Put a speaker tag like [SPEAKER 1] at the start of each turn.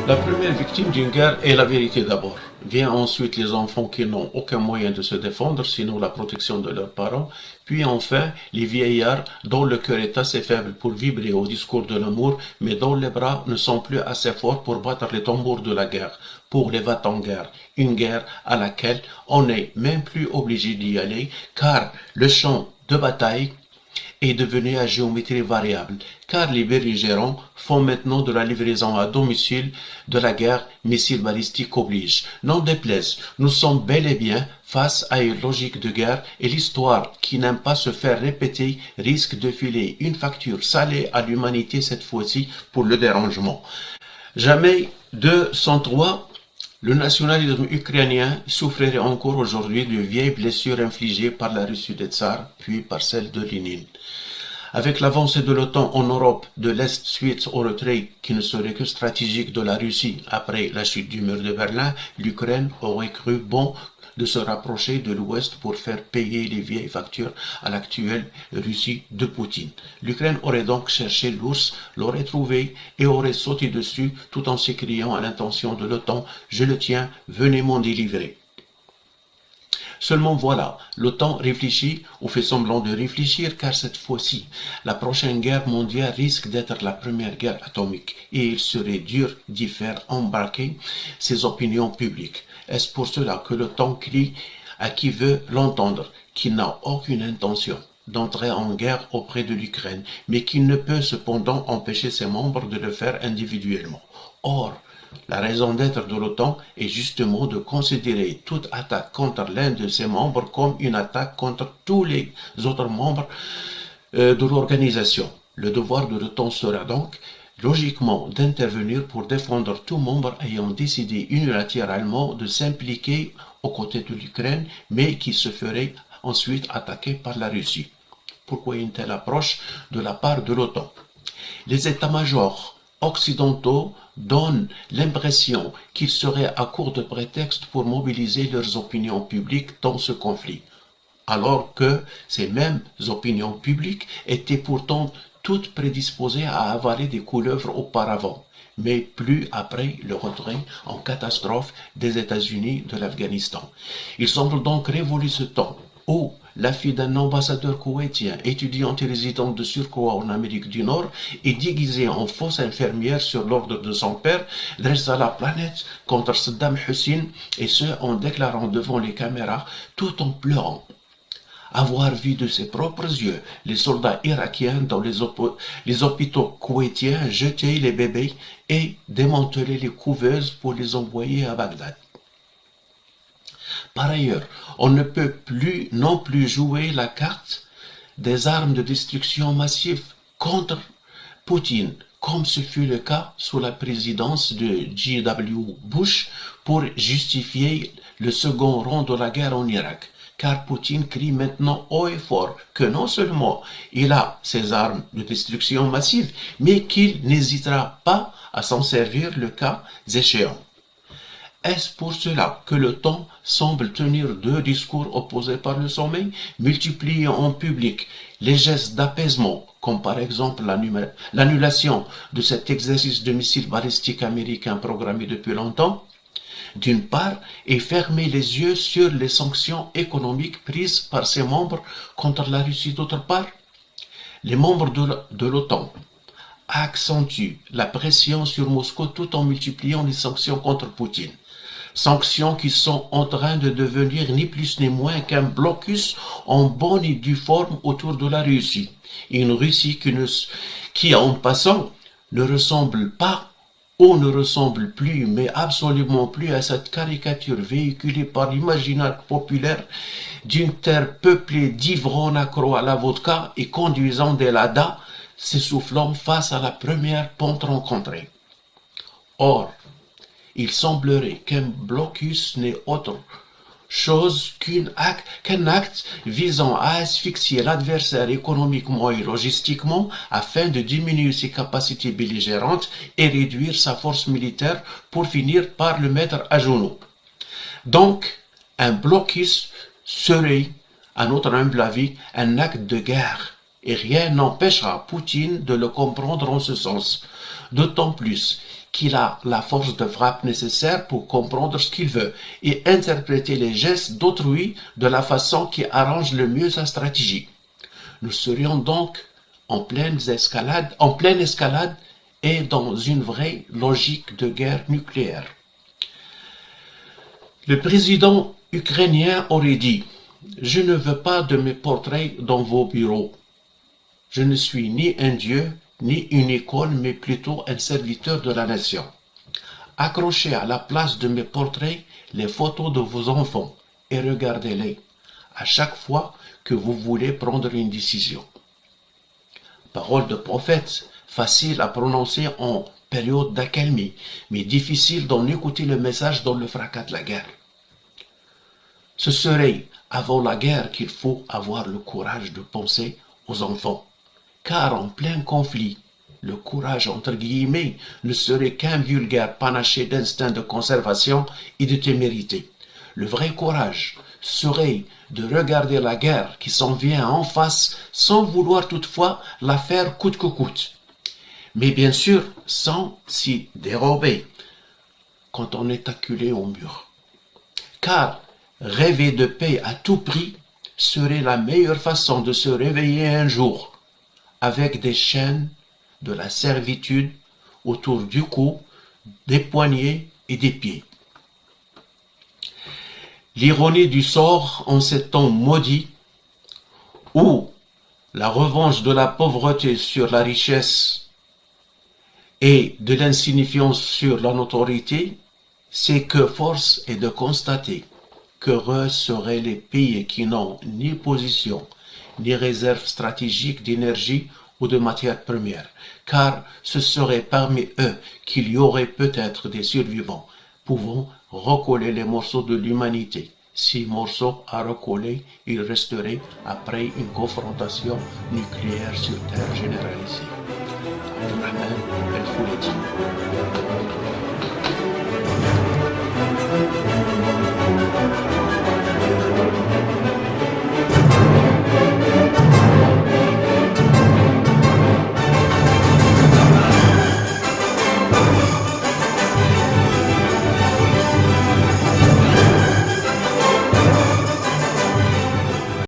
[SPEAKER 1] La première victime d'une guerre est la vérité d'abord. Vient ensuite les enfants qui n'ont aucun moyen de se défendre, sinon la protection de leurs parents. Puis enfin, les vieillards dont le cœur est assez faible pour vibrer au discours de l'amour, mais dont les bras ne sont plus assez forts pour battre les tambours de la guerre. Pour les va-t-en-guerre, une guerre à laquelle on n'est même plus obligé d'y aller, car le champ de bataille est devenu à géométrie variable, car les belligérants font maintenant de la livraison à domicile de la guerre missiles balistiques oblige. N'en déplaise, nous sommes bel et bien face à une logique de guerre et l'histoire qui n'aime pas se faire répéter risque de filer une facture salée à l'humanité cette fois-ci pour le dérangement. Jamais de 103, le nationalisme ukrainien souffrirait encore aujourd'hui de vieilles blessures infligées par la Russie des tsars, puis par celle de Lénine. Avec l'avancée de l'OTAN en Europe de l'Est suite au retrait qui ne serait que stratégique de la Russie après la chute du mur de Berlin, l'Ukraine aurait cru bon de se rapprocher de l'Ouest pour faire payer les vieilles factures à l'actuelle Russie de Poutine. L'Ukraine aurait donc cherché l'ours, l'aurait trouvé et aurait sauté dessus tout en s'écriant à l'intention de l'OTAN « Je le tiens, venez m'en délivrer ». Seulement voilà, l'OTAN réfléchit ou fait semblant de réfléchir car cette fois-ci, la prochaine guerre mondiale risque d'être la première guerre atomique et il serait dur d'y faire embarquer ses opinions publiques. Est-ce pour cela que l'OTAN crie à qui veut l'entendre, qu'il n'a aucune intention d'entrer en guerre auprès de l'Ukraine, mais qui ne peut cependant empêcher ses membres de le faire individuellement. Or, la raison d'être de l'OTAN est justement de considérer toute attaque contre l'un de ses membres comme une attaque contre tous les autres membres de l'organisation. Le devoir de l'OTAN sera donc logiquement d'intervenir pour défendre tout membre ayant décidé unilatéralement de s'impliquer aux côtés de l'Ukraine, mais qui se ferait ensuite attaquer par la Russie. Pourquoi une telle approche de la part de l'OTAN? Les états-majors occidentaux donnent l'impression qu'ils seraient à court de prétextes pour mobiliser leurs opinions publiques dans ce conflit, alors que ces mêmes opinions publiques étaient pourtant toutes prédisposées à avaler des couleuvres auparavant, mais plus après le retrait en catastrophe des États-Unis de l'Afghanistan. Il semble donc révolu ce temps où la fille d'un ambassadeur koweïtien, étudiante et résidente de surcroît en Amérique du Nord, et déguisée en fausse infirmière sur l'ordre de son père, dressa la planète contre Saddam Hussein, et ce en déclarant devant les caméras, tout en pleurant, avoir vu de ses propres yeux les soldats irakiens dans les hôpitaux koweïtiens jeter les bébés et démanteler les couveuses pour les envoyer à Bagdad. Par ailleurs, on ne peut plus non plus jouer la carte des armes de destruction massive contre Poutine, comme ce fut le cas sous la présidence de G.W. Bush pour justifier le second rang de la guerre en Irak. Car Poutine crie maintenant haut et fort que non seulement il a ses armes de destruction massive, mais qu'il n'hésitera pas à s'en servir le cas échéant. Est-ce pour cela que l'OTAN semble tenir deux discours opposés par le sommet, multiplier en public les gestes d'apaisement, comme par exemple l'annulation de cet exercice de missiles balistiques américains programmé depuis longtemps, d'une part, et fermer les yeux sur les sanctions économiques prises par ses membres contre la Russie d'autre part? Les membres de l'OTAN accentuent la pression sur Moscou tout en multipliant les sanctions contre Poutine. Sanctions qui sont en train de devenir ni plus ni moins qu'un blocus en bonne et due forme autour de la Russie. Une Russie qui en passant, ne ressemble pas ou ne ressemble plus, mais absolument plus à cette caricature véhiculée par l'imaginaire populaire d'une terre peuplée d'ivrognes accros à la vodka et conduisant des ladas, s'essoufflant face à la première pente rencontrée. Or, il semblerait qu'un blocus n'est autre chose qu'un acte visant à asphyxier l'adversaire économiquement et logistiquement afin de diminuer ses capacités belligérantes et réduire sa force militaire pour finir par le mettre à genoux. Donc, un blocus serait, à notre humble avis, un acte de guerre et rien n'empêchera Poutine de le comprendre en ce sens, d'autant plus qu'il a la force de frappe nécessaire pour comprendre ce qu'il veut et interpréter les gestes d'autrui de la façon qui arrange le mieux sa stratégie. Nous serions donc en pleine escalade et dans une vraie logique de guerre nucléaire. Le président ukrainien aurait dit « Je ne veux pas de mes portraits dans vos bureaux. Je ne suis ni un dieu, ni une école, mais plutôt un serviteur de la nation. Accrochez à la place de mes portraits les photos de vos enfants et regardez-les à chaque fois que vous voulez prendre une décision. » Parole de prophète, facile à prononcer en période d'accalmie, mais difficile d'en écouter le message dans le fracas de la guerre. Ce serait avant la guerre qu'il faut avoir le courage de penser aux enfants, car en plein conflit, le courage entre guillemets ne serait qu'un vulgaire panaché d'instinct de conservation et de témérité. Le vrai courage serait de regarder la guerre qui s'en vient en face sans vouloir toutefois la faire coûte que coûte. Mais bien sûr, sans s'y dérober quand on est acculé au mur. Car rêver de paix à tout prix serait la meilleure façon de se réveiller un jour avec des chaînes de la servitude autour du cou, des poignets et des pieds. L'ironie du sort en ces temps maudits où la revanche de la pauvreté sur la richesse et de l'insignifiance sur la notoriété, c'est que force est de constater qu'heureux seraient les pays qui n'ont ni position, ni réserve stratégique d'énergie ou de matières premières, car ce serait parmi eux qu'il y aurait peut-être des survivants, pouvant recoller les morceaux de l'humanité. Ces morceaux à recoller, ils resteraient après une confrontation nucléaire sur terre généralisée. Abdurrahman El Fouleti.